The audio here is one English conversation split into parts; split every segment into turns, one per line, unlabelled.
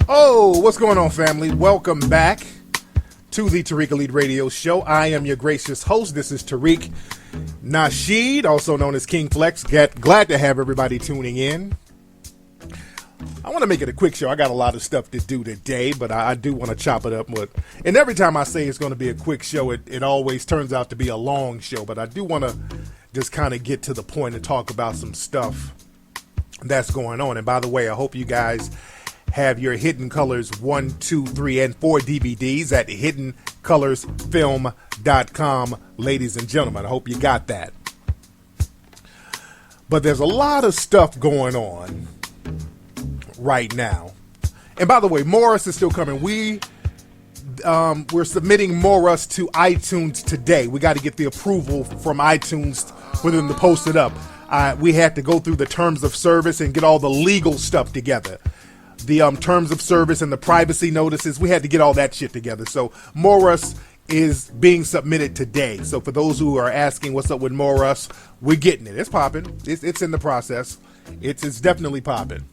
Oh, what's going on, family? Welcome back to the Tariq Elite Radio Show. I am your gracious host. This is Tariq Nasheed, also known as King Flex. Glad to have everybody tuning in. I want to make it a quick show. I got a lot of stuff to do today, but I do want to chop it up. And every time I say it's going to be a quick show, it always turns out to be a long show. But I do want to just kind of get to the point and talk about some stuff that's going on. And by the way, I hope you guys have your Hidden Colors 1, 2, 3, and 4 DVDs at hiddencolorsfilm.com, ladies and gentlemen. I hope you got that. But there's a lot of stuff going on right now. And by the way, Morris is still coming. We're submitting Morris to iTunes today. We got to get the approval from iTunes for them to post it up. We had to go through the terms of service and get all the legal stuff together. The terms of service and the privacy notices, we had to get all that shit together. So Morris is being submitted today. So for those who are asking what's up with Morris, we're getting it. It's popping. It's in the process. It's definitely popping.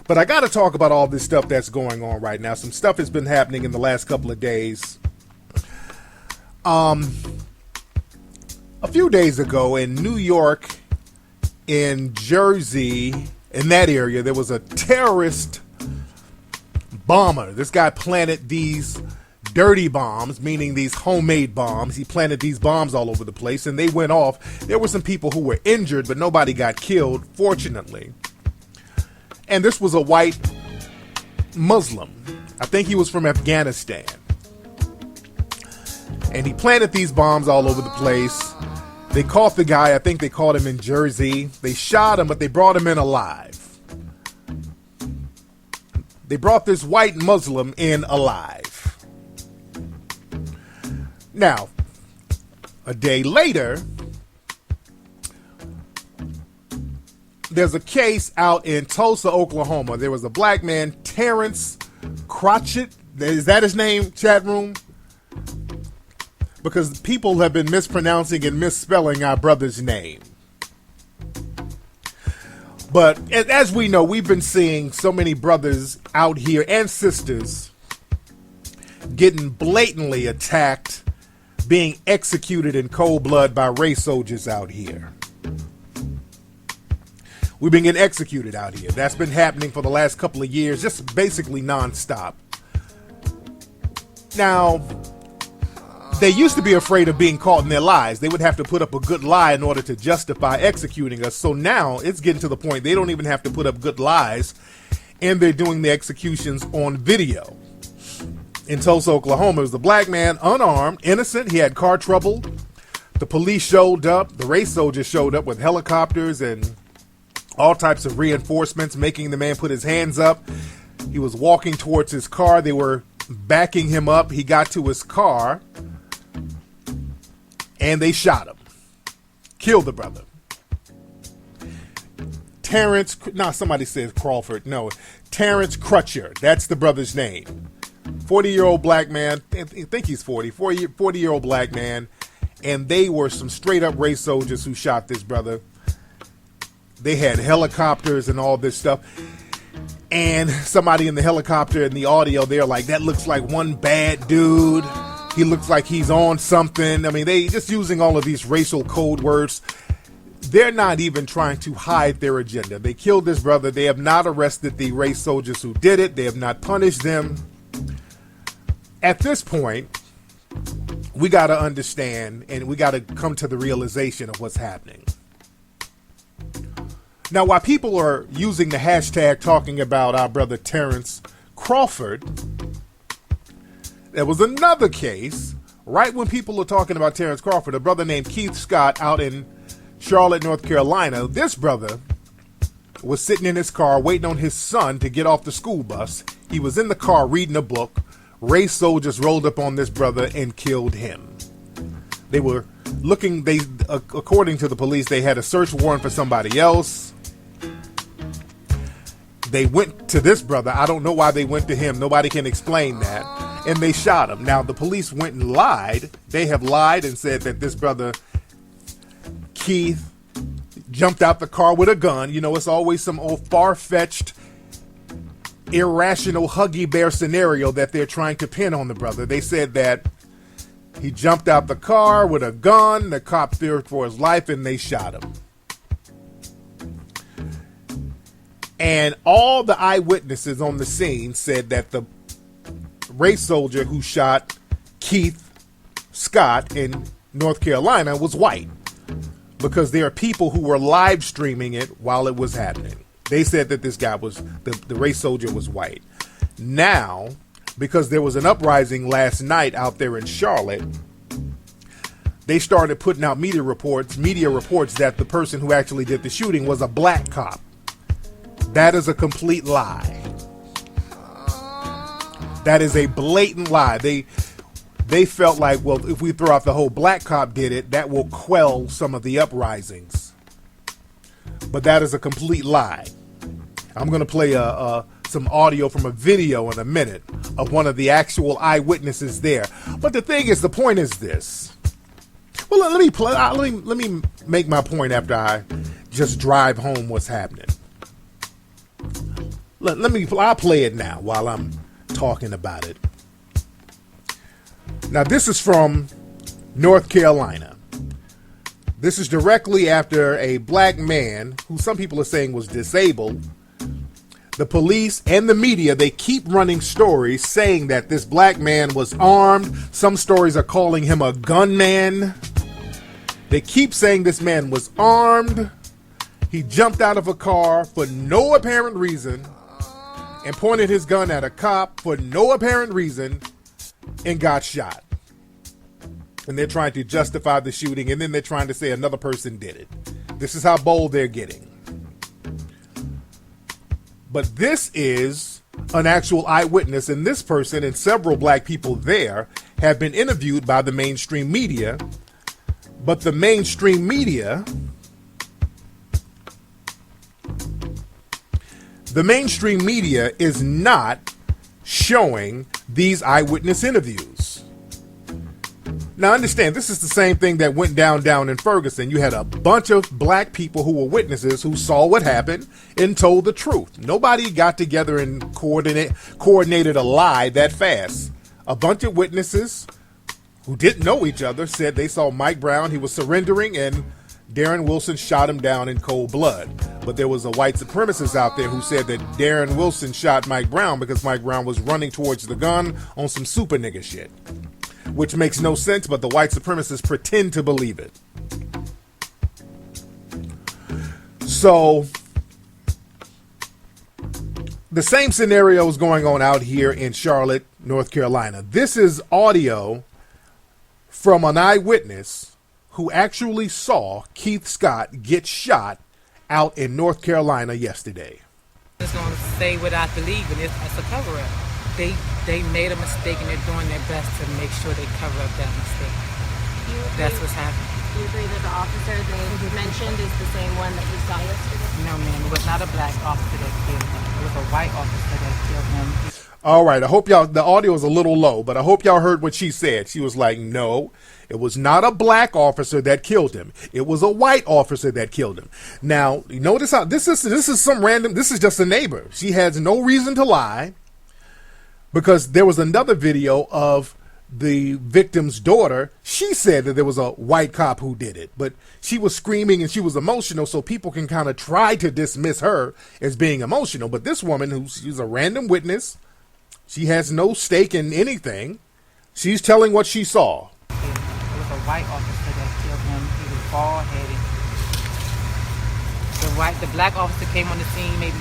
But I got to talk about all this stuff that's going on right now. Some stuff has been happening in the last couple of days. A few days ago in New York, in Jersey, in that area, there was a terrorist bomber. This guy planted these dirty bombs, meaning these homemade bombs. He planted these bombs all over the place, and they went off. There were some people who were injured, but nobody got killed, fortunately. And this was a white Muslim. I think he was from Afghanistan. And he planted these bombs all over the place. They caught the guy. I think they caught him in Jersey. They shot him, but they brought him in alive. They brought this white Muslim in alive. Now, a day later, there's a case out in Tulsa, Oklahoma. There was a black man, Tariq Nasheed. Is that his name, chat room? Because people have been mispronouncing and misspelling our brother's name. But as we know, we've been seeing so many brothers out here and sisters getting blatantly attacked, being executed in cold blood by race soldiers out here. We've been getting executed out here. That's been happening for the last couple of years, just basically nonstop. Now, they used to be afraid of being caught in their lies. They would have to put up a good lie in order to justify executing us. So now it's getting to the point they don't even have to put up good lies, and they're doing the executions on video. In Tulsa, Oklahoma, it was a black man, unarmed, innocent. He had car trouble. The police showed up. The race soldiers showed up with helicopters and all types of reinforcements, making the man put his hands up. He was walking towards his car. They were backing him up. He got to his car, and they shot him. Killed the brother. Somebody says Crawford. No, Terrence Crutcher. That's the brother's name. 40-year-old black man. I think he's 40. 40-year-old black man. And they were some straight-up race soldiers who shot this brother. They had helicopters and all this stuff. And somebody in the helicopter in the audio, they're like, that looks like one bad dude. He looks like he's on something. I mean, they just using all of these racial code words. They're not even trying to hide their agenda. They killed this brother. They have not arrested the race soldiers who did it. They have not punished them. At this point, we got to understand and we got to come to the realization of what's happening. Now, while people are using the hashtag talking about our brother Terrence Crawford, there was another case right when people are talking about Terrence Crawford, a brother named Keith Scott out in Charlotte, North Carolina. This brother was sitting in his car waiting on his son to get off the school bus. He was in the car reading a book. Race soldiers rolled up on this brother and killed him. They were looking, according to the police, they had a search warrant for somebody else. They went to this brother. I don't know why they went to him. Nobody can explain that. And they shot him. Now, the police went and lied. They have lied and said that this brother, Keith, jumped out the car with a gun. You know, it's always some old far-fetched irrational Huggy Bear scenario that they're trying to pin on the brother. They said that he jumped out the car with a gun, the cop feared for his life, and they shot him. And all the eyewitnesses on the scene said that the race soldier who shot Keith Scott in North Carolina was white, because there are people who were live streaming it while it was happening. They said that this guy was, the race soldier was white. Now, because there was an uprising last night out there in Charlotte, they started putting out media reports that the person who actually did the shooting was a black cop. That is a complete lie. That is a blatant lie. They felt like, well, if we throw out the whole black cop did it, that will quell some of the uprisings. But that is a complete lie. I'm going to play some audio from a video in a minute of one of the actual eyewitnesses there. But the thing is, the point is this. Well, let me make my point after I just drive home what's happening. I'll play it now while I'm talking about it. Now, this is from North Carolina. This is directly after a black man, who some people are saying was disabled. The police and the media, they keep running stories saying that this black man was armed. Some stories are calling him a gunman. They keep saying this man was armed. He jumped out of a car for no apparent reason and pointed his gun at a cop for no apparent reason and got shot. And they're trying to justify the shooting, and then they're trying to say another person did it. This is how bold they're getting. But this is an actual eyewitness, and this person and several black people there have been interviewed by the mainstream media. But the mainstream media is not showing these eyewitness interviews. Now understand, this is the same thing that went down in Ferguson. You had a bunch of black people who were witnesses who saw what happened and told the truth. Nobody got together and coordinated a lie that fast. A bunch of witnesses who didn't know each other said they saw Mike Brown, he was surrendering, and Darren Wilson shot him down in cold blood. But there was a white supremacist out there who said that Darren Wilson shot Mike Brown because Mike Brown was running towards the gun on some super nigga shit. Which makes no sense, but the white supremacists pretend to believe it. So, the same scenario is going on out here in Charlotte, North Carolina. This is audio from an eyewitness who actually saw Keith Scott get shot out in North Carolina yesterday.
I'm just going to say what I believe, and it's a cover-up. They made a mistake, and they're doing their best to make sure they cover up that mistake. That's what's happening.
Do you agree that the officer they mentioned is the same one that you saw yesterday?
No, ma'am. It was not a black officer that killed him. It was a white officer that killed him.
All right. I hope y'all, the audio is a little low, but I hope y'all heard what she said. She was like, no, it was not a black officer that killed him. It was a white officer that killed him. Now, you notice how this is just a neighbor. She has no reason to lie. Because there was another video of the victim's daughter. She said that there was a white cop who did it, but she was screaming and she was emotional, so people can kind of try to dismiss her as being emotional. But this woman, she's a random witness, she has no stake in anything. She's telling what she saw.
It was a white officer that killed him. He was bald-headed. The black officer came on the scene maybe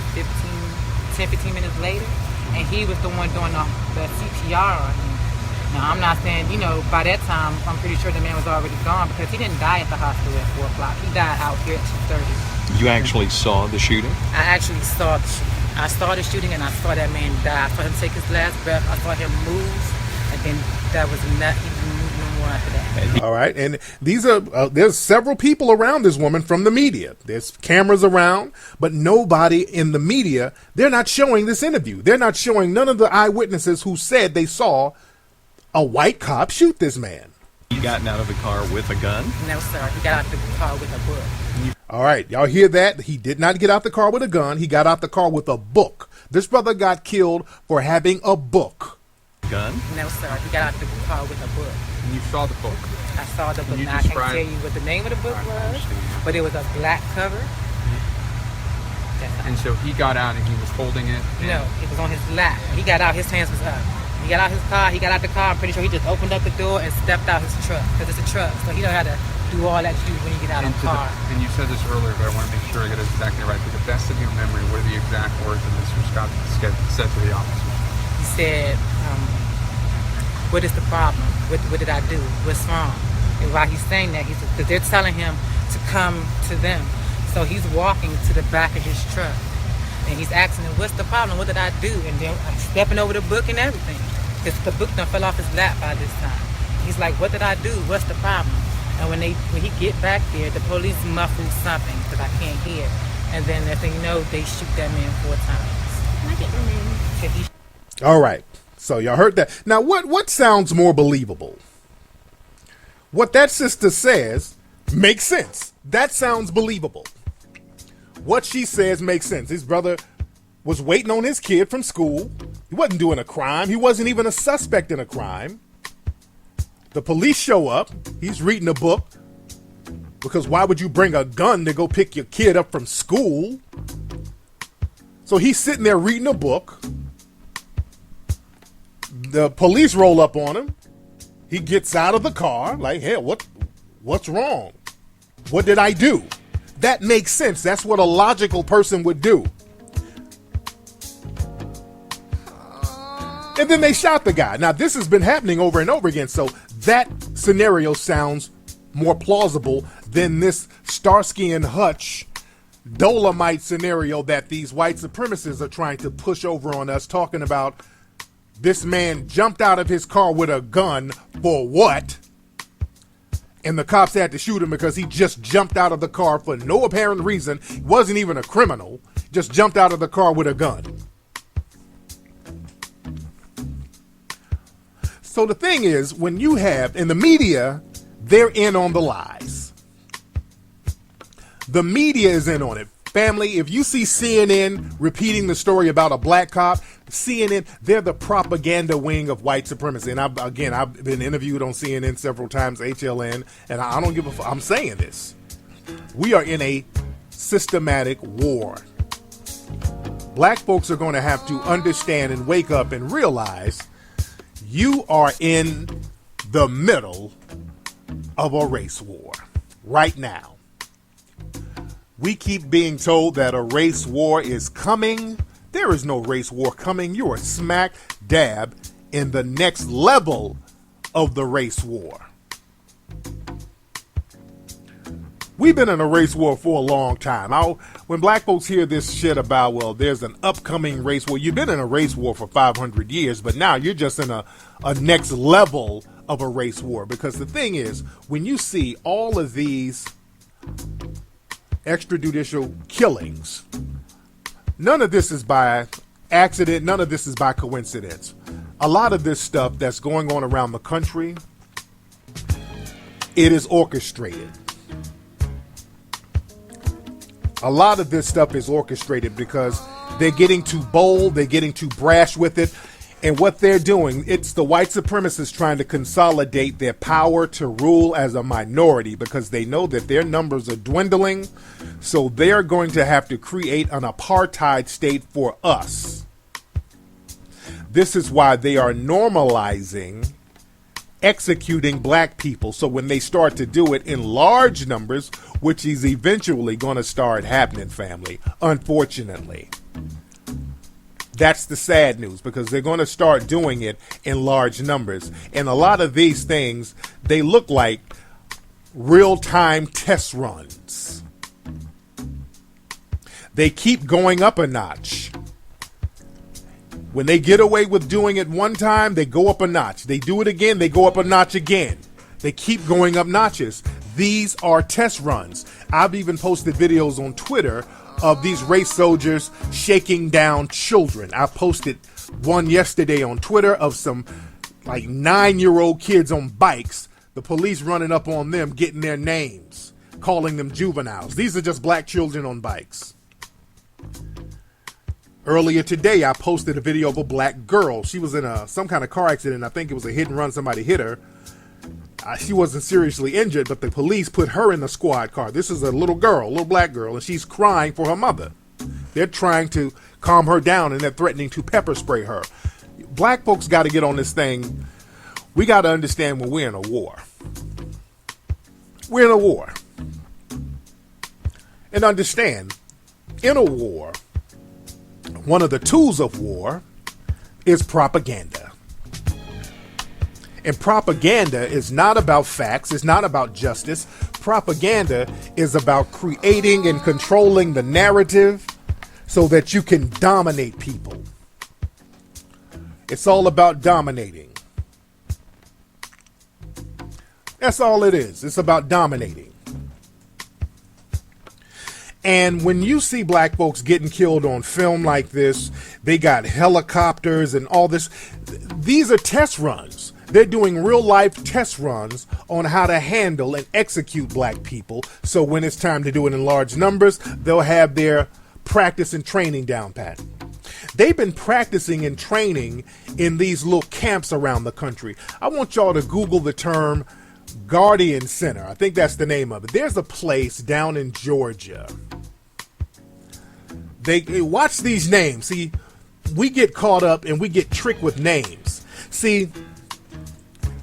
10-15 minutes later. And he was the one doing the CPR on him. Now, I'm not saying, by that time, I'm pretty sure the man was already gone because he didn't die at the hospital at 4 o'clock. He died out here at 2:30.
You actually saw the shooting?
I actually saw the shooting. I saw the shooting and I saw that man die. I saw him take his last breath. I saw him move. And then that was enough. He didn't move no more after that.
All right. And these are, there's several people around this woman from the media. There's cameras around, but nobody in the media, they're not showing this interview. They're not showing none of the eyewitnesses who said they saw a white cop shoot this man.
He gotten out of the car with a gun?
No, sir. He got out the car with a book.
All right, y'all hear that? He did not get out the car with a gun. He got out the car with a book. This brother got killed for having a book.
Gun?
No, sir. He got out the car with a book.
And you saw the book.
I saw the book.
you
Now, I can't
describe-
tell you what the name of the book was, but it was a black cover.
And so he got out and he was holding it.
No, it was on his lap. He got out, his hands was up. He got out his car, he got out the car. I'm pretty sure he just opened up the door and stepped out his truck, because it's a truck. So he don't have to do all that shit when you get out of the car.
And you said this earlier, but I want to make sure I get it exactly right. To the best of your memory, what are the exact words that Mr. Scott said to the officer?
He said, what is the problem? What did I do? What's wrong? And while he's saying that, because they're telling him to come to them. So he's walking to the back of his truck. And he's asking him, what's the problem? What did I do? And then I'm stepping over the book and everything. Because the book done fell off his lap by this time. He's like, what did I do? What's the problem? And when he get back there, the police muffle something because I can't hear. And then next thing you know, they shoot that man 4 times.
Can I get your name?
Okay,
All right, so y'all heard that. Now, what sounds more believable? What that sister says makes sense. That sounds believable. What she says makes sense. His brother was waiting on his kid from school. He wasn't doing a crime. He wasn't even a suspect in a crime. The police show up. He's reading a book. Because why would you bring a gun to go pick your kid up from school? So he's sitting there reading a book. The police roll up on him. He gets out of the car like, hey, what's wrong? What did I do? That makes sense. That's what a logical person would do. And then they shot the guy. Now, this has been happening over and over again. So that scenario sounds more plausible than this Starsky and Hutch Dolomite scenario that these white supremacists are trying to push over on us, talking about this man jumped out of his car with a gun for what? And the cops had to shoot him because he just jumped out of the car for no apparent reason. He wasn't even a criminal. Just jumped out of the car with a gun. So the thing is, when you have, in the media, they're in on the lies. The media is in on it. Family, if you see CNN repeating the story about a black cop, CNN, they're the propaganda wing of white supremacy. And I've been interviewed on CNN several times, HLN, and I don't give a fuck. I'm saying this. We are in a systematic war. Black folks are going to have to understand and wake up and realize you are in the middle of a race war right now. We keep being told that a race war is coming. There is no race war coming. You are smack dab in the next level of the race war. We've been in a race war for a long time. When black folks hear this shit about, well, there's an upcoming race war, you've been in a race war for 500 years, but now you're just in a next level of a race war. Because the thing is, when you see all of these extrajudicial killings, none of this is by accident. None of this is by coincidence. A lot of this stuff that's going on around the country, it is orchestrated. A lot of this stuff is orchestrated because they're getting too bold, they're getting too brash with it. And what they're doing, it's the white supremacists trying to consolidate their power to rule as a minority because they know that their numbers are dwindling. So they're going to have to create an apartheid state for us. This is why they are normalizing executing black people. So when they start to do it in large numbers, which is eventually going to start happening, family, unfortunately. That's the sad news, because they're going to start doing it in large numbers. And a lot of these things, they look like real-time test runs. They keep going up a notch. When they get away with doing it one time, they go up a notch. They do it again, they go up a notch again. They keep going up notches. These are test runs. I've even posted videos on Twitter of these race soldiers shaking down children. I posted one yesterday on Twitter of some like 9-year-old kids on bikes The police running up on them, getting their names, calling them juveniles. These are just black children on bikes. Earlier today, I posted a video of a black girl. She was in some kind of car accident. I think it was a hit and run. Somebody hit her. She wasn't seriously injured, but the police put her in the squad car. This is a little girl, a little black girl, and she's crying for her mother. They're trying to calm her down, and they're threatening to pepper spray her. Black folks got to get on this thing. We got to understand when we're in a war. We're in a war. And understand, in a war, one of the tools of war is propaganda. And propaganda is not about facts. It's not about justice. Propaganda is about creating and controlling the narrative so that you can dominate people. It's all about dominating. That's all it is. It's about dominating. And when you see black folks getting killed on film like this, they got helicopters and all this. These are test runs. They're doing real life test runs on how to handle and execute black people. So when it's time to do it in large numbers, they'll have their practice and training down pat. They've been practicing and training in these little camps around the country. I want y'all to Google the term Guardian Center. I think that's the name of it. There's a place down in Georgia. They watch these names. See, we get caught up and we get tricked with names. See,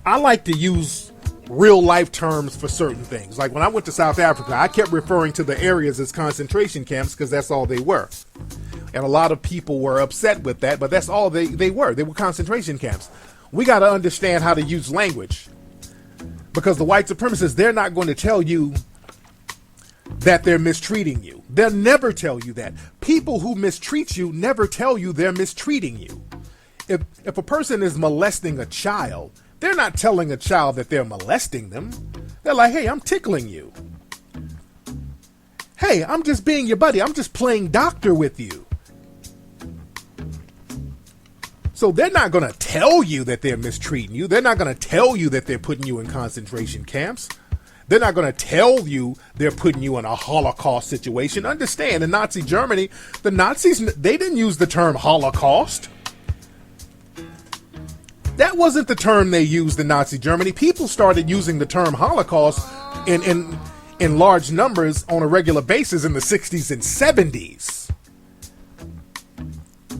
I like to use real life terms for certain things. Like when I went to South Africa, I kept referring to the areas as concentration camps because that's all they were. And a lot of people were upset with that, but that's all they were. They were concentration camps. We got to understand how to use language. Because the white supremacists, they're not going to tell you that they're mistreating you. They'll never tell you that. People who mistreat you never tell you they're mistreating you. If a person is molesting a child, they're not telling a child that they're molesting them. They're like, hey, I'm tickling you. Hey, I'm just being your buddy. I'm just playing doctor with you. So they're not going to tell you that they're mistreating you. They're not going to tell you that they're putting you in concentration camps. They're not going to tell you they're putting you in a Holocaust situation. Understand, in Nazi Germany, the Nazis, they didn't use the term Holocaust. That wasn't the term they used in Nazi Germany. People started using the term Holocaust in large numbers on a regular basis in the 60s and 70s.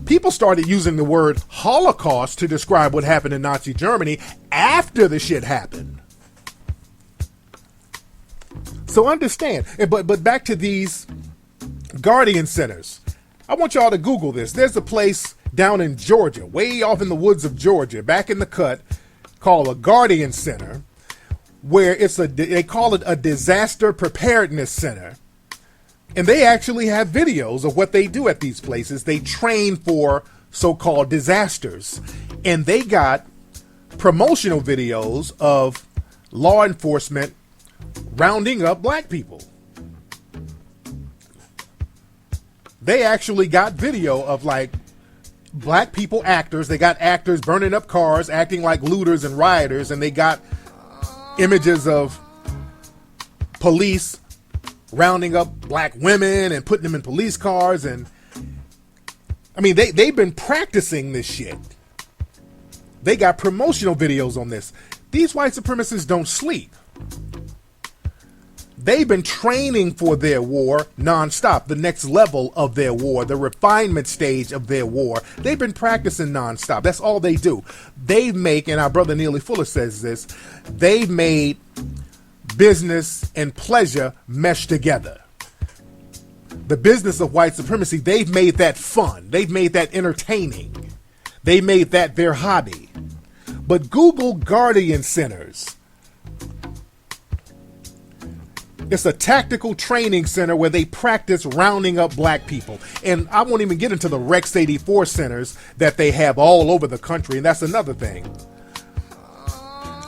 People started using the word Holocaust to describe what happened in Nazi Germany after the shit happened. So understand, but back to these Guardian Centers. I want y'all to Google this. There's a place down in Georgia, way off in the woods of Georgia, back in the cut, called a Guardian Center, where they call it a disaster preparedness center. And they actually have videos of what they do at these places. They train for so-called disasters. And they got promotional videos of law enforcement rounding up black people. They actually got video of like black people actors. They got actors burning up cars, acting like looters and rioters. And they got images of police rounding up black women and putting them in police cars. And I mean, they've been practicing this shit. They got promotional videos on this. These white supremacists don't sleep. They've been training for their war nonstop, the next level of their war, the refinement stage of their war. They've been practicing nonstop. That's all they do. They make, and our brother Neely Fuller says this, they've made business and pleasure mesh together. The business of white supremacy, they've made that fun. They've made that entertaining. They made that their hobby. But Google Guardian Centers. It's a tactical training center where they practice rounding up black people. And I won't even get into the Rex 84 centers that they have all over the country. And that's another thing.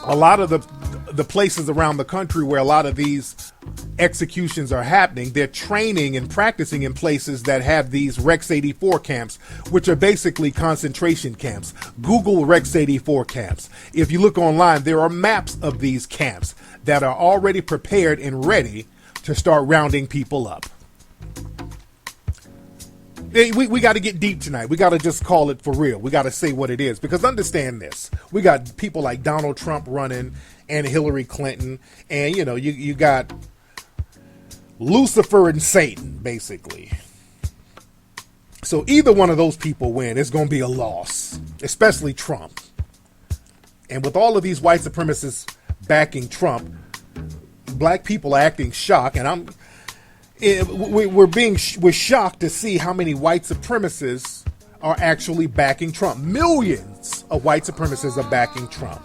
A lot of the places around the country where a lot of these executions are happening, they're training and practicing in places that have these Rex 84 camps, which are basically concentration camps. Google Rex 84 camps. If you look online, there are maps of these camps that are already prepared and ready to start rounding people up. We got to get deep tonight. We got to just call it for real. We got to say what it is, because understand this. We got people like Donald Trump running and Hillary Clinton, and you got Lucifer and Satan, basically. So either one of those people win, it's going to be a loss, especially Trump. And with all of these white supremacists backing Trump, black people are acting shocked, and we're shocked to see how many white supremacists are actually backing Trump. Millions of white supremacists are backing Trump.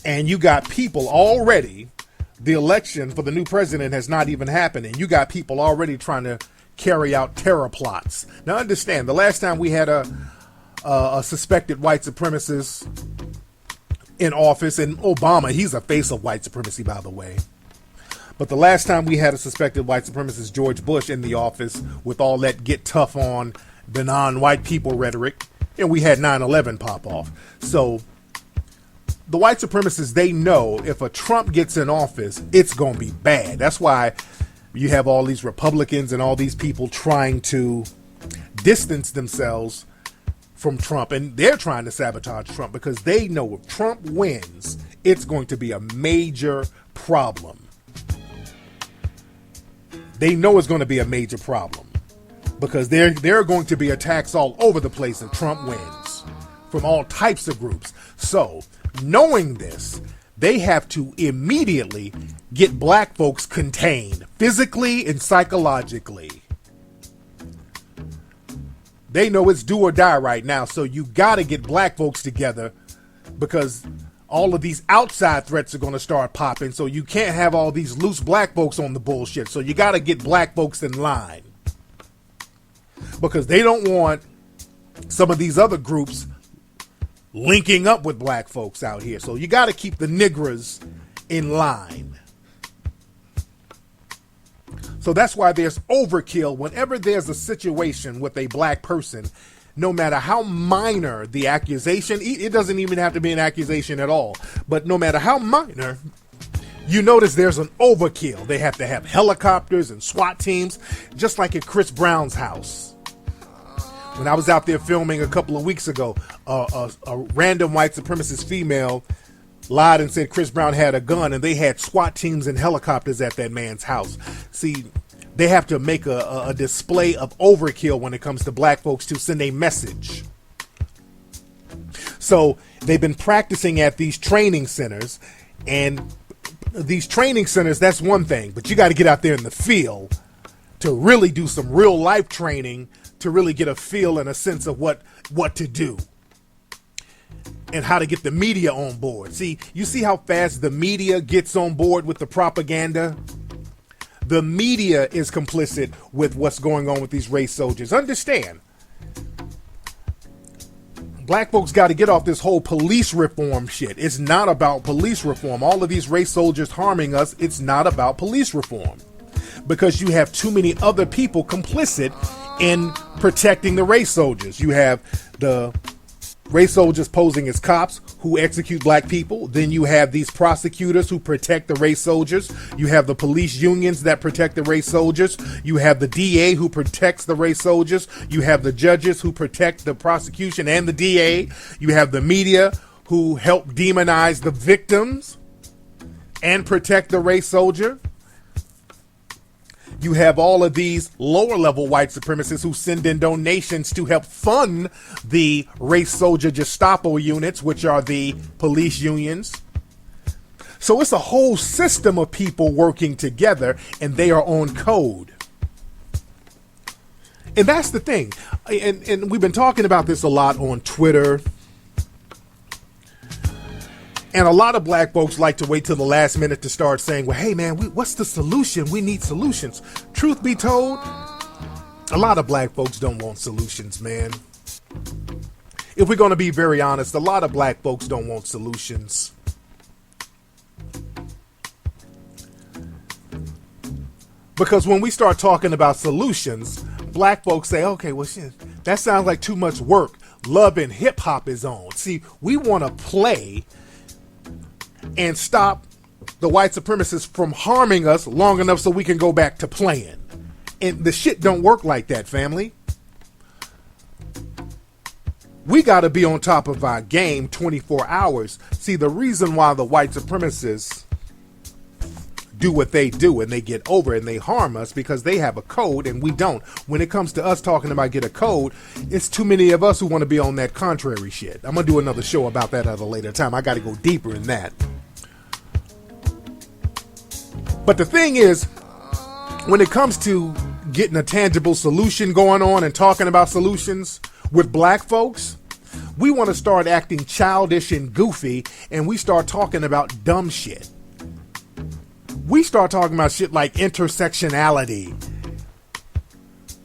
And you got people already, the election for the new president has not even happened, and you got people already trying to carry out terror plots. Now understand, the last time we had a suspected white supremacist in office, and Obama, he's a face of white supremacy, by the way. But the last time we had a suspected white supremacist, George Bush, in the office with all that get tough on the non-white people rhetoric, and we had 9/11 pop off. So the white supremacists, they know if a Trump gets in office, it's going to be bad. That's why you have all these Republicans and all these people trying to distance themselves from Trump, and they're trying to sabotage Trump because they know if Trump wins, it's going to be a major problem. They know it's going to be a major problem because there are going to be attacks all over the place if Trump wins from all types of groups. So, knowing this, they have to immediately get black folks contained physically and psychologically. They know it's do or die right now, so you got to get black folks together because all of these outside threats are going to start popping, so you can't have all these loose black folks on the bullshit. So you got to get black folks in line because they don't want some of these other groups linking up with black folks out here. So you got to keep the niggers in line. So that's why there's overkill whenever there's a situation with a black person. No matter how minor the accusation, it doesn't even have to be an accusation at all, but no matter how minor, you notice there's an overkill. They have to have helicopters and SWAT teams, just like at Chris Brown's house. When I was out there filming a couple of weeks ago, a random white supremacist female lied and said Chris Brown had a gun, and they had SWAT teams and helicopters at that man's house. See, they have to make a display of overkill when it comes to black folks to send a message. So they've been practicing at these training centers, and these training centers, that's one thing, but you got to get out there in the field to really do some real life training to really get a feel and a sense of what to do and how to get the media on board. See, you see how fast the media gets on board with the propaganda? The media is complicit with what's going on with these race soldiers. Understand, black folks got to get off this whole police reform shit. It's not about police reform. All of these race soldiers harming us, it's not about police reform. Because you have too many other people complicit in protecting the race soldiers. You have the race soldiers posing as cops who execute black people. Then you have these prosecutors who protect the race soldiers. You have the police unions that protect the race soldiers. You have the DA who protects the race soldiers. You have the judges who protect the prosecution and the DA. You have the media who help demonize the victims and protect the race soldier. You have all of these lower level white supremacists who send in donations to help fund the race soldier Gestapo units, which are the police unions. So it's a whole system of people working together, and they are on code. And that's the thing. And we've been talking about this a lot on Twitter. And a lot of black folks like to wait till the last minute to start saying, well, hey, man, what's the solution? We need solutions. Truth be told, a lot of black folks don't want solutions, man. If we're going to be very honest, a lot of black folks don't want solutions. Because when we start talking about solutions, black folks say, okay, well, shit, that sounds like too much work. Love and hip hop is on. See, we want to play and stop the white supremacists from harming us long enough so we can go back to playing. And the shit don't work like that, family. We got to be on top of our game 24 hours. See, the reason why the white supremacists do what they do and they get over and they harm us because they have a code and we don't. When it comes to us talking about get a code, it's too many of us who want to be on that contrary shit. I'm going to do another show about that at a later time. I got to go deeper in that. But the thing is, when it comes to getting a tangible solution going on and talking about solutions with black folks, we want to start acting childish and goofy and we start talking about dumb shit. We start talking about shit like intersectionality.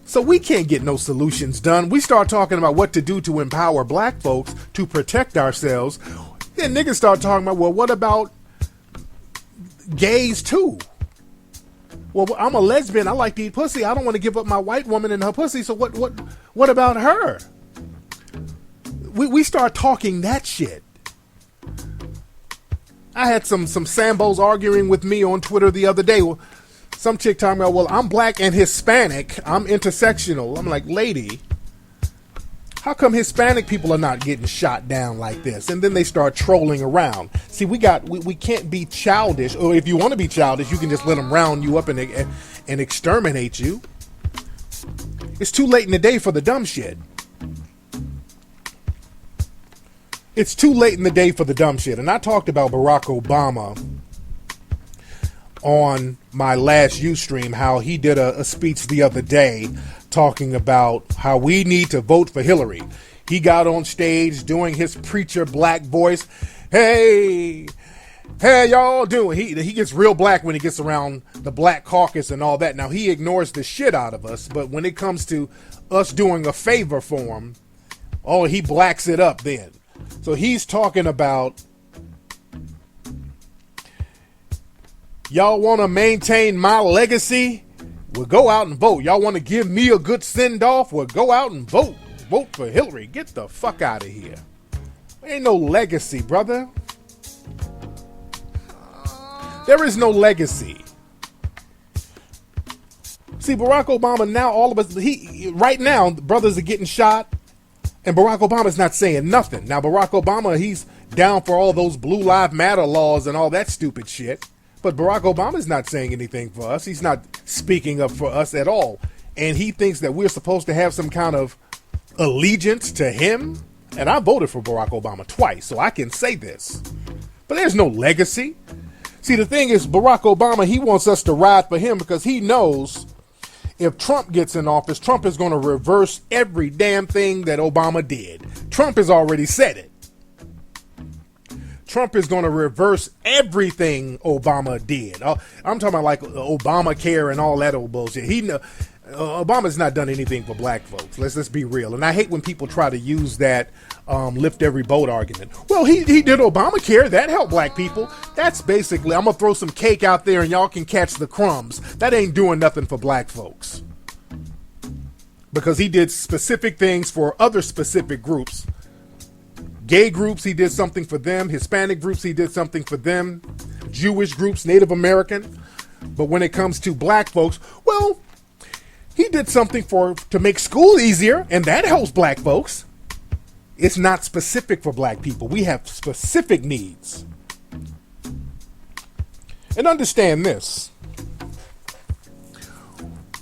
So we can't get no solutions done. We start talking about what to do to empower black folks to protect ourselves. Then niggas start talking about, well, what about gays too? Well, I'm a lesbian. I like to eat pussy. I don't want to give up my white woman and her pussy. So what about her? We start talking that shit. I had some Sambos arguing with me on Twitter the other day. Some chick talking about, well, I'm black and Hispanic. I'm intersectional. I'm like, lady, how come Hispanic people are not getting shot down like this? And then they start trolling around. See, we can't be childish. Or if you want to be childish, you can just let them round you up and exterminate you. It's too late in the day for the dumb shit. It's too late in the day for the dumb shit. And I talked about Barack Obama on my last Ustream, how he did a speech the other day talking about how we need to vote for Hillary. He got on stage doing his preacher black voice. Hey, y'all doing? He gets real black when he gets around the black caucus and all that. Now, he ignores the shit out of us, but when it comes to us doing a favor for him, oh, he blacks it up then. So he's talking about, y'all want to maintain my legacy? Well, go out and vote. Y'all want to give me a good send-off? Well, go out and vote. Vote for Hillary. Get the fuck out of here. Ain't no legacy, brother. There is no legacy. See, Barack Obama, now all of us, right now, brothers are getting shot. And Barack Obama's not saying nothing. Now, Barack Obama, he's down for all those Blue Lives Matter laws and all that stupid shit. But Barack Obama's not saying anything for us. He's not speaking up for us at all. And he thinks that we're supposed to have some kind of allegiance to him. And I voted for Barack Obama twice, so I can say this. But there's no legacy. See, the thing is, Barack Obama, he wants us to ride for him because he knows if Trump gets in office, Trump is going to reverse every damn thing that Obama did. Trump has already said it. Trump is going to reverse everything Obama did. I'm talking about like Obamacare and all that old bullshit. Obama's not done anything for black folks. Let's be real. And I hate when people try to use that lift every boat argument. Well, he did Obamacare. That helped black people. That's basically, I'm going to throw some cake out there and y'all can catch the crumbs. That ain't doing nothing for black folks. Because he did specific things for other specific groups. Gay groups, he did something for them. Hispanic groups, he did something for them. Jewish groups, Native American. But when it comes to black folks, well, he did something to make school easier, and that helps black folks. It's not specific for black people. We have specific needs. And understand this.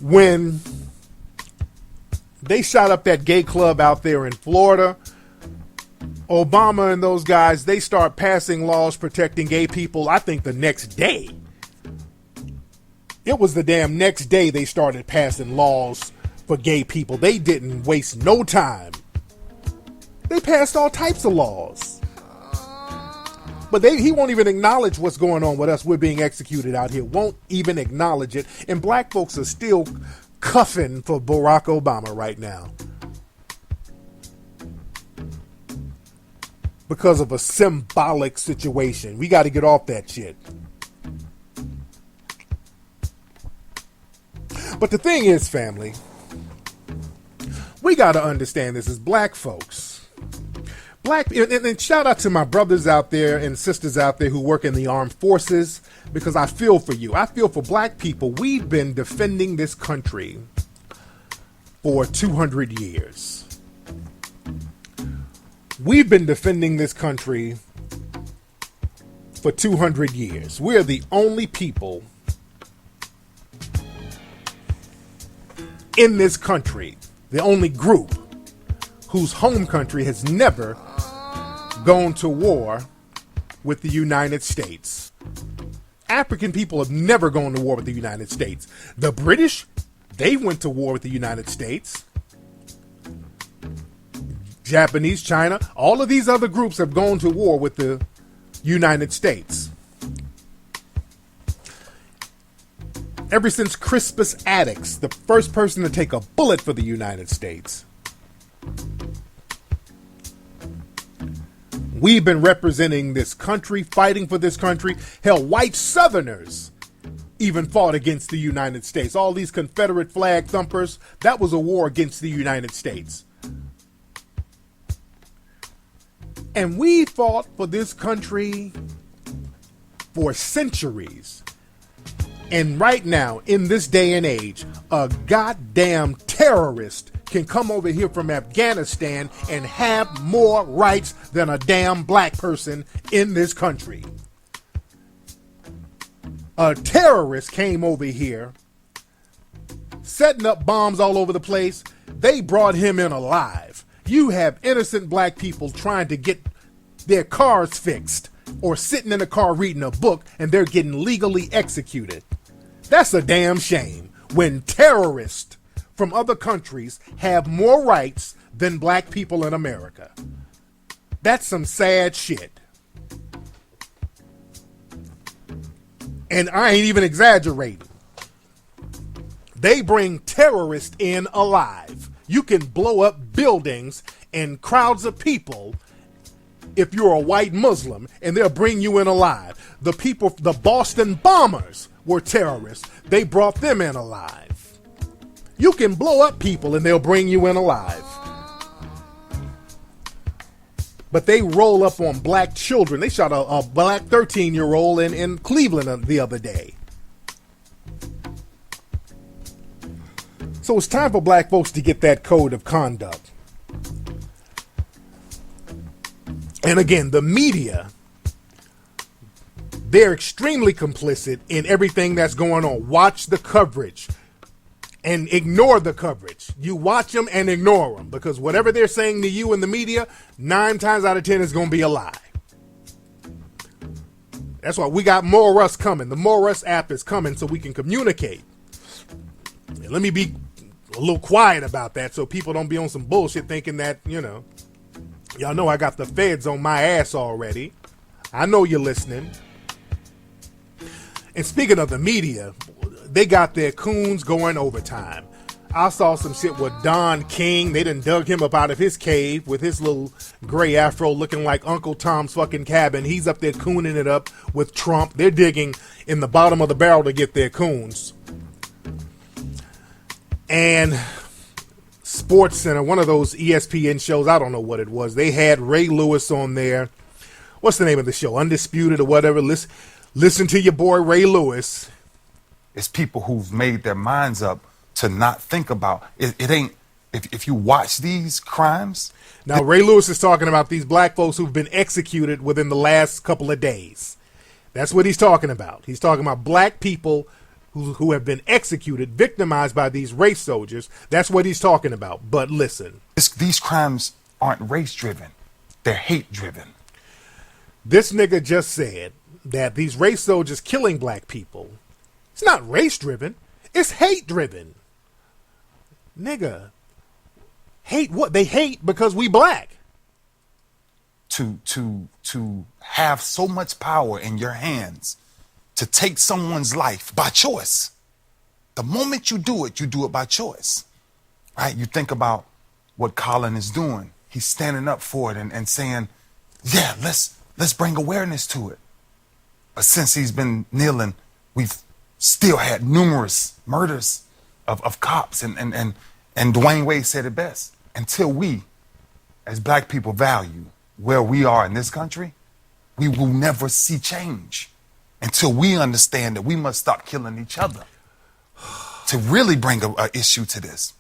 When they shot up that gay club out there in Florida, Obama and those guys, they start passing laws protecting gay people, I think the next day. It was the damn next day they started passing laws for gay people. They didn't waste no time. They passed all types of laws. But he won't even acknowledge what's going on with us. We're being executed out here. Won't even acknowledge it. And black folks are still cuffing for Barack Obama right now. Because of a symbolic situation. We got to get off that shit. But the thing is, family, we got to understand this as black folks. And shout out to my brothers out there and sisters out there who work in the armed forces, because I feel for you. I feel for black people. We've been defending this country for 200 years. We've been defending this country for 200 years. We're the only people in this country, the only group whose home country has never gone to war with the United States. African people have never gone to war with the United States. The British, they went to war with the United States. Japanese, China, all of these other groups have gone to war with the United States. Ever since Crispus Attucks, the first person to take a bullet for the United States, we've been representing this country, fighting for this country. Hell, white Southerners even fought against the United States. All these Confederate flag thumpers, that was a war against the United States. And we fought for this country for centuries. And right now, in this day and age, a goddamn terrorist can come over here from Afghanistan and have more rights than a damn black person in this country. A terrorist came over here, setting up bombs all over the place. They brought him in alive. You have innocent black people trying to get their cars fixed or sitting in a car reading a book, and they're getting legally executed. That's a damn shame when terrorists from other countries have more rights than black people in America. That's some sad shit. And I ain't even exaggerating. They bring terrorists in alive. You can blow up buildings and crowds of people if you're a white Muslim, and they'll bring you in alive. The people, the Boston bombers were terrorists. They brought them in alive. You can blow up people and they'll bring you in alive. But they roll up on black children. They shot a black 13-year-old in Cleveland the other day. So it's time for black folks to get that code of conduct. And again, the media, they're extremely complicit in everything that's going on. Watch the coverage and ignore the coverage. You watch them and ignore them, because whatever they're saying to you in the media, 9 times out of 10 is going to be a lie. That's why we got More Us coming. The More Us app is coming so we can communicate. And let me be a little quiet about that so people don't be on some bullshit thinking that, y'all know I got the feds on my ass already. I know you're listening. And speaking of the media, they got their coons going overtime. I saw some shit with Don King. They done dug him up out of his cave with his little gray afro looking like Uncle Tom's fucking cabin. He's up there cooning it up with Trump. They're digging in the bottom of the barrel to get their coons. And Sports Center, one of those ESPN shows, I don't know what it was. They had Ray Lewis on there. What's the name of the show? Undisputed or whatever. Listen to your boy Ray Lewis.
It's people who've made their minds up to not think about it. It ain't, if you watch these crimes.
Now, Ray Lewis is talking about these black folks who've been executed within the last couple of days. That's what he's talking about. He's talking about black people who have been executed, victimized by these race soldiers. That's what he's talking about. But listen.
These crimes aren't race-driven. They're hate-driven.
This nigga just said that these race soldiers killing black people, it's not race-driven. It's hate-driven. Nigga. Hate what? They hate because we black.
To have so much power in your hands to take someone's life by choice. The moment you do it by choice. Right? You think about what Colin is doing. He's standing up for it and saying, yeah, let's bring awareness to it. But since he's been kneeling, we've still had numerous murders of cops. And Dwayne Wade said it best. Until we, as black people, value where we are in this country, we will never see change until we understand that we must stop killing each other to really bring a issue to this.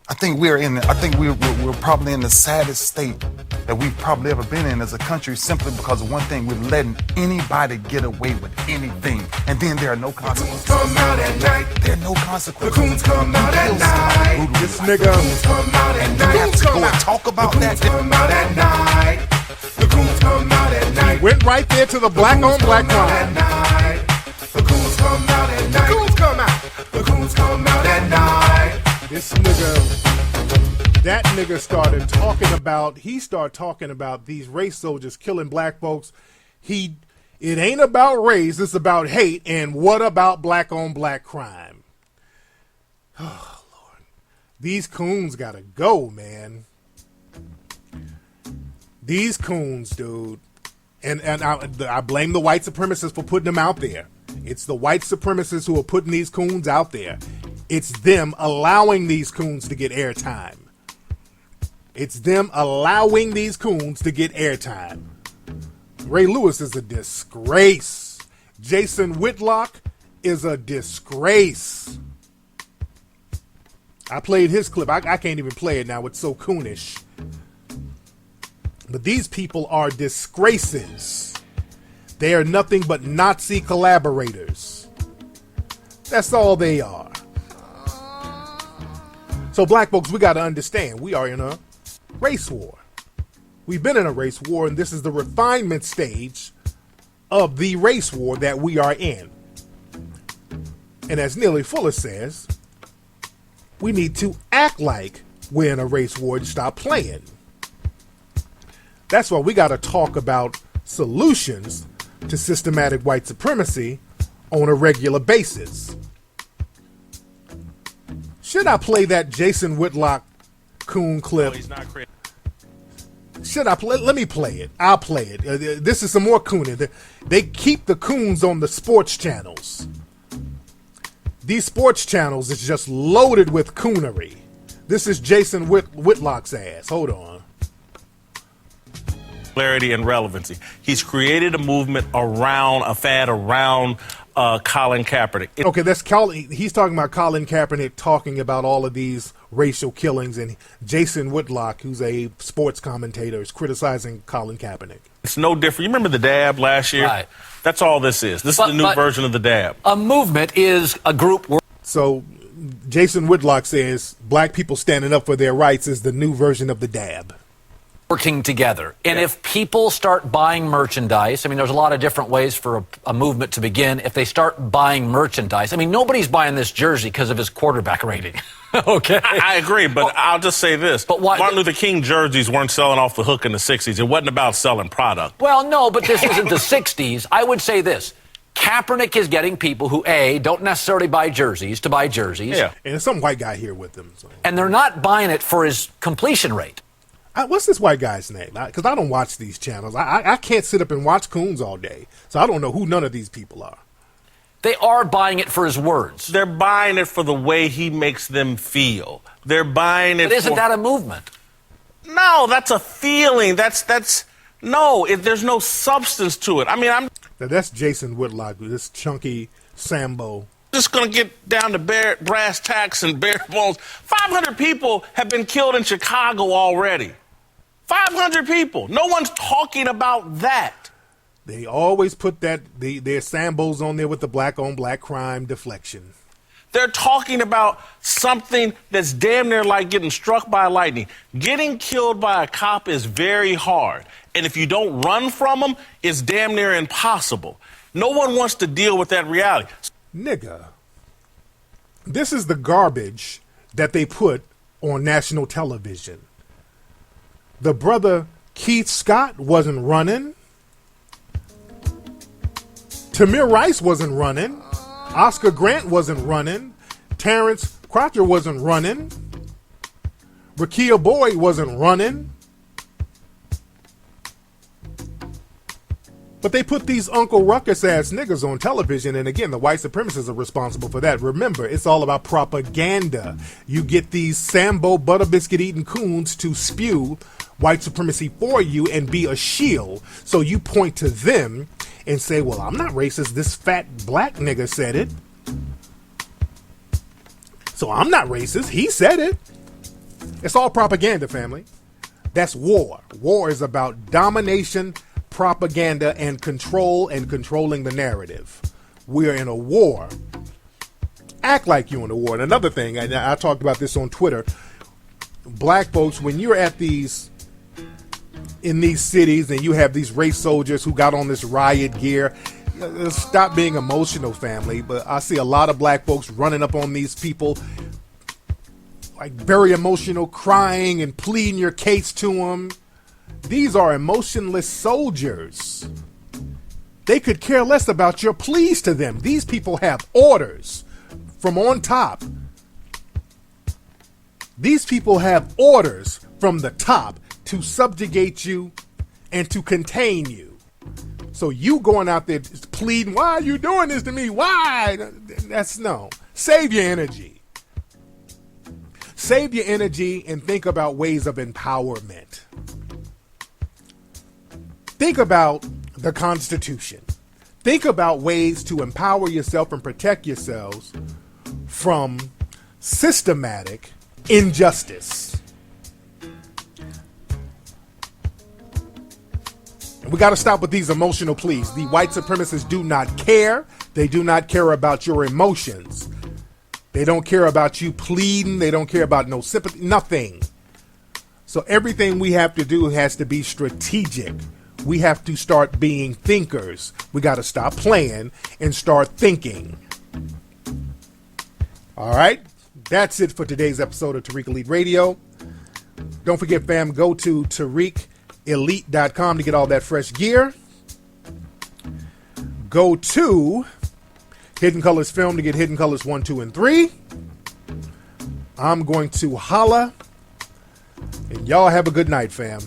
I think we're probably in the saddest state that we've probably ever been in as a country, simply because of one thing: we're letting anybody get away with anything, and then there are no consequences.
The coons come out at night.
There are no consequences.
The coons come out at night.
This nigga.
Come out at night.
You have to go and talk about that.
Come out at night. The coons come out at night.
Went right there to the black on black crime.
The coons come out at night. The coons come out. The coons come out at night.
This nigga, that nigga started talking about these race soldiers killing black folks. It ain't about race, it's about hate. And what about black on black crime? Oh, Lord. These coons gotta go, man. These coons, dude. And I blame the white supremacists for putting them out there. It's the white supremacists who are putting these coons out there. It's them allowing these coons to get airtime. It's them allowing these coons to get airtime. Ray Lewis is a disgrace. Jason Whitlock is a disgrace. I played his clip. I can't even play it now. It's so coonish. But these people are disgraces. They are nothing but Nazi collaborators. That's all they are. So black folks, we got to understand, we are in a race war. We've been in a race war, and this is the refinement stage of the race war that we are in. And as Neely Fuller says, we need to act like we're in a race war and stop playing. That's why we got to talk about solutions to systematic white supremacy on a regular basis. Should I play that Jason Whitlock coon clip? Should I play? Let me play it. I'll play it. This is some more cooning. They keep the coons on the sports channels. These sports channels is just loaded with coonery. This is Jason Whitlock's ass. Hold on.
Clarity and relevancy. He's created a movement around, a fad around Colin Kaepernick.
Okay, that's Colin. He's talking about Colin Kaepernick talking about all of these racial killings, and Jason Whitlock, who's a sports commentator, is criticizing Colin Kaepernick.
It's no different. You remember the dab last year?
Right.
That's all this is. This is the new version of the dab.
A movement is a group.
So Jason Whitlock says black people standing up for their rights is the new version of the dab.
Working together. And if people start buying merchandise, I mean, there's a lot of different ways for a movement to begin. If they start buying merchandise, I mean, nobody's buying this jersey because of his quarterback rating. Okay.
I agree, but I'll just say this.
But why,
Martin Luther King jerseys weren't selling off the hook in the 60s. It wasn't about selling product.
Well, no, but this isn't the 60s. I would say this. Kaepernick is getting people who, A, don't necessarily buy jerseys to buy jerseys.
Yeah, and there's some white guy here with them. So.
And they're not buying it for his completion rate.
What's this white guy's name? Because I don't watch these channels. I can't sit up and watch coons all day. So I don't know who none of these people are.
They are buying it for his words.
They're buying it for the way he makes them feel. They're buying it.
But isn't that a movement?
No, that's a feeling. There's no substance to it. I mean,
Now that's Jason Whitlock, this chunky Sambo.
Just going to get down to brass tacks and bare bones. 500 people have been killed in Chicago already. 500 people. No one's talking about that.
They always put their Sambos on there with the black on black crime deflection.
They're talking about something that's damn near like getting struck by lightning. Getting killed by a cop is very hard. And if you don't run from them, it's damn near impossible. No one wants to deal with that reality.
Nigga, this is the garbage that they put on national television. The brother Keith Scott wasn't running. Tamir Rice wasn't running. Oscar Grant wasn't running. Terrence Crotcher wasn't running. Rakia Boyd wasn't running. But they put these Uncle Ruckus ass niggas on television, and again, the white supremacists are responsible for that. Remember, it's all about propaganda. You get these Sambo butter biscuit eating coons to spew white supremacy for you and be a shield. So you point to them and say, well, I'm not racist. This fat black nigga said it. So I'm not racist. He said it. It's all propaganda, family. That's war. War is about domination, propaganda, and control, and controlling the narrative. We're in a war. Act like you're in a war. And another thing, and I talked about this on Twitter, black folks, when you're at in these cities and you have these race soldiers who got on this riot gear, stop being emotional, family. But I see a lot of black folks running up on these people, like very emotional, crying and pleading your case to them. These are emotionless soldiers. They could care less about your pleas to them. These people have orders from on top. These people have orders from the top to subjugate you and to contain you. So you going out there pleading, why are you doing this to me? Why? That's no. Save your energy. Save your energy and think about ways of empowerment. Think about the Constitution. Think about ways to empower yourself and protect yourselves from systematic injustice. And we got to stop with these emotional pleas. The white supremacists do not care. They do not care about your emotions. They don't care about you pleading. They don't care about no sympathy, nothing. So everything we have to do has to be strategic. We have to start being thinkers. We got to stop playing and start thinking. All right. That's it for today's episode of Tariq Elite Radio. Don't forget, fam, go to TariqElite.com to get all that fresh gear. Go to Hidden Colors Film to get Hidden Colors 1, 2, and 3. I'm going to holla. And y'all have a good night, fam.